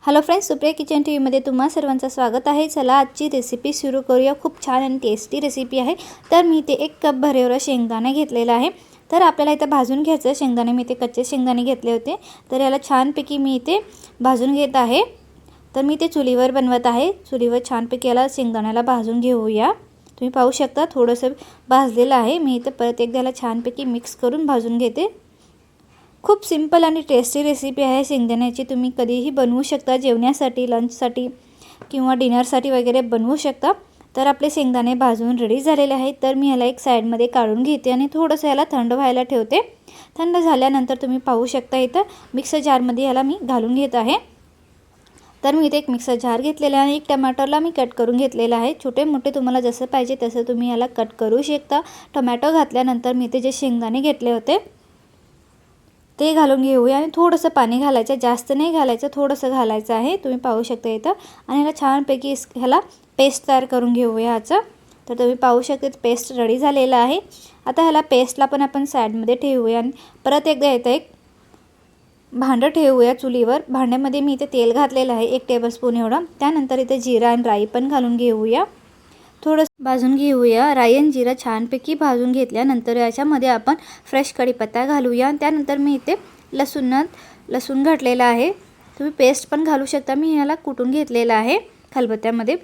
Hello friends, Supriya kitchen टीव्हीमध्ये तुम्हा सर्वांचं स्वागत आहे। चला आजची रेसिपी सुरू करूया। खूप छान आणि टेस्टी रेसिपी आहे। तर मी इथे 1 कप भरेवर शेंगदाणे घेतलेला आहे। तर आपल्याला इथे भाजून घ्यायचं शेंगदाणे। मी इथे कच्चे शेंगदाणे घेतले होते, तर याला छानपैकी मी इथे भाजून घेत आहे। तर मी ते चुलीवर बनवत आहे। चुलीवर छानपैकी याला शेंगदाण्याला भाजून घेऊया। तुम्ही पाहू शकता थोडंसं भाजलेलं आहे। मी इथे परत एकदा याला छानपैकी मिक्स करून भाजून घेते। खूप सिंपल आणि टेस्टी रेसिपी आहे शेंगदाण्याची। तुम्ही कधीही बनवू शकता, जेवणासाठी, लंचसाठी किंवा डिनरसाठी वगैरे बनवू शकता। तर आपले शेंगदाणे भाजून रेडी झालेले आहेत। तर मी याला एक साइडमध्ये काढून घेते आणि थोडंसं याला थंड व्हायला ठेवते। थंड झाल्यानंतर तुम्ही पाहू शकता इथं मिक्सर जारमध्ये याला मी घालून घेत आहे। तर मी इथे एक मिक्सर जार घेतलेला आहे आणि एक टमाटरला मी कट करून घेतलेला आहे। छोटे मोठे तुम्हाला जसं पाहिजे तसं तुम्ही याला कट करू शकता। टोमॅटो घातल्यानंतर मी इथे जे शेंगदाणे घेतले होते ते घालून घेऊया आणि थोडंसं पाणी घालायचं, जास्त नाही घालायचं, थोडंसं घालायचं आहे। तुम्ही पाहू शकता इथं आणि ह्याला छानपैकी ह्याला पेस्ट तयार करून घेऊया ह्याचं। तर तुम्ही पाहू शकता पेस्ट रेडी झालेला आहे। आता ह्याला पेस्टला पण आपण साईडमध्ये ठेवूया आणि परत एकदा इथं एक भांडं ठेवूया चुलीवर। भांड्यामध्ये मी इथे तेल घातलेलं आहे 1 टेबलस्पून एवढं। त्यानंतर इथे जिरा आणि राई पण घालून घेऊया, थोडं भाजून घेऊया। राई आणि जिरा छानपैकी भाजून घेतल्यानंतर याच्यामध्ये आपण फ्रेश कढीपत्ता घालूया। त्यानंतर मी इथे लसूण घातलेला आहे। तुम्ही पेस्ट पण घालू शकता, मी याला कुटून घेतलेला आहे खलबत्त्यामध्ये।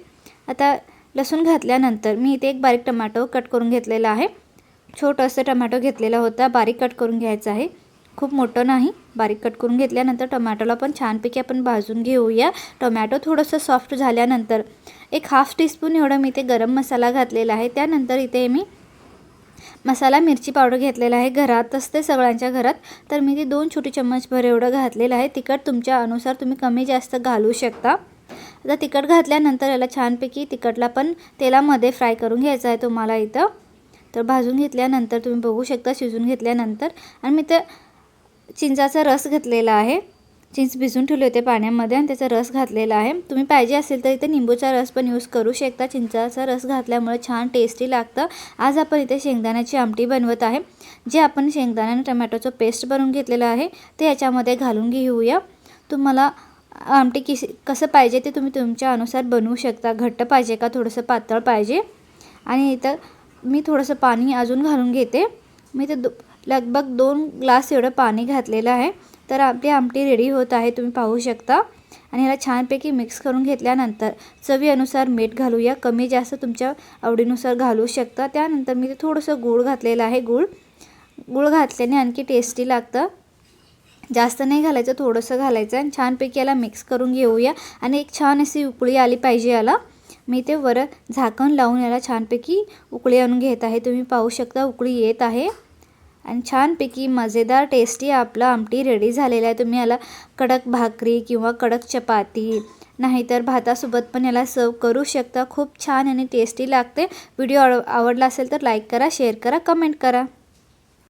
आता लसूण घातल्यानंतर मी इथे एक बारीक टमाटो कट करून घेतलेला आहे। छोटंसं टमाटो घेतलेला होता, बारीक कट करून घ्यायचं आहे, खूप मोठं नाही, बारीक कट करून घेतल्यानंतर टोमॅटोला पण छानपैकी आपण भाजून घेऊया। टोमॅटो थोडंसं सॉफ्ट झाल्यानंतर एक हाफ टीस्पून एवढा मी इथे गरम मसाला घातलेला आहे। त्यानंतर इथे मी मसाला मिरची पावडर घेतलेला आहे, घरात असते सगळ्यांच्या घरात। तर मी ते 2 छोटे चम्मच भर एवढं घातलेलं आहे। तिखट तुमच्या अनुसार तुम्ही कमी जास्त घालू शकता। आता तिखट घातल्यानंतर याला छानपैकी तिखटला पण तेलामध्ये फ्राय करून घ्यायचं आहे तुम्हाला इथं। तर भाजून घेतल्यानंतर तुम्ही बघू शकता शिजून घेतल्यानंतर आणि मी ते चिंचाचा रस घातलेला आहे। चिंच भिजून ठेवले होते पाण्यामध्ये आणि त्याचा रस घातलेला आहे। तुम्ही पाहिजे असेल तर इथे निंबूचा रस पण यूज करू शकता। चिंचाचा रस घातल्यामुळे छान टेस्टी लागतं। आज आपण इथे शेंगदाण्याची आमटी बनवत आहे। जे आपण शेंगदाणा आणि टोमॅटोचं पेस्ट बनवून घेतलेलं आहे ते याच्यामध्ये घालून घेऊया। तुम्हाला आमटी कसं पाहिजे ते तुम्ही तुमच्या अनुसार बनवू शकता। घट्ट पाहिजे का थोडंसं पातळ पाहिजे। आणि इथं मी थोडंसं पाणी अजून घालून घेते। मी ते लगभग 2 ग्लास एवढं पाणी घातलेलं आहे। तर आपली आमटी रेडी होत आहे, तुम्ही पाहू शकता। आणि ह्याला छानपैकी मिक्स करून घेतल्यानंतर चवीनुसार मीठ घालूया, कमी जास्त तुमच्या आवडीनुसार घालू शकता। त्यानंतर मी ते थोडंसं गूळ घातलेलं आहे। गूळ घातल्याने आणखी टेस्टी लागतं। जास्त नाही घालायचं, थोडंसं घालायचं आणि छानपैकी याला मिक्स करून घेऊया। आणि एक छान अशी उकळी आली पाहिजे याला। मी ते वर झाकण लावून याला छानपैकी उकळी आणून घेत आहे। तुम्ही पाहू शकता उकळी येत आहे आणि छानपैकी मजेदार टेस्टी आपला आमटी रेडी झालेला आहे। तुम्ही याला कडक भाकरी किंवा कडक चपाती नाहीतर भातासोबत पण याला सर्व करू शकता। खूप छान आणि टेस्टी लागते। व्हिडिओ आवडला असेल तर लाईक करा, शेअर करा, कमेंट करा।